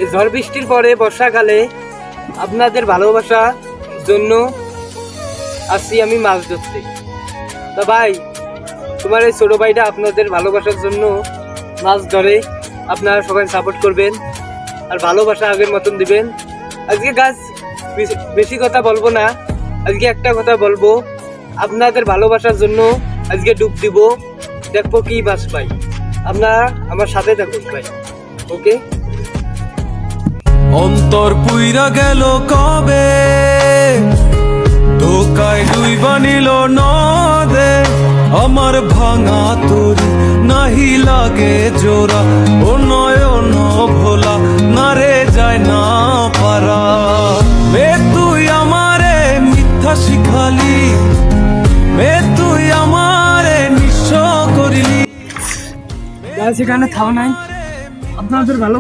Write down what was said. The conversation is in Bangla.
এই ঝড় বৃষ্টির পরে বর্ষাকালে আপনাদের ভালোবাসার জন্য আসছি আমি মাছ ধরতে। তা ভাই, তোমার এই ছোট ভাইটা আপনাদের ভালোবাসার জন্য মাছ ধরে, আপনারা সবাই সাপোর্ট করবেন আর ভালোবাসা আগের মতন দিবেন। আজকে গাছ বেশি কথা বলবো না, আজকে একটা কথা বলবো, আপনাদের ভালোবাসার জন্য আজকে ডুব দিব, দেখবো কি মাছ পাই। আপনারা আমার সাথে থাকুন ভাই, ওকে? অন্তর পুইরা গেল কবে, ধোকায় ডুইবা নিল নদে, আমার ভাঙা তরি নাহি লাগে জোড়া, ও নয়ন ভোলা না রে যায় না পারা। মে তুই আমারে মিথ্যা শিখালি, মে তুই আমারে নিঃস্ব করিলি। সেখানে খাওয়া নাই, আপনাদের ভালো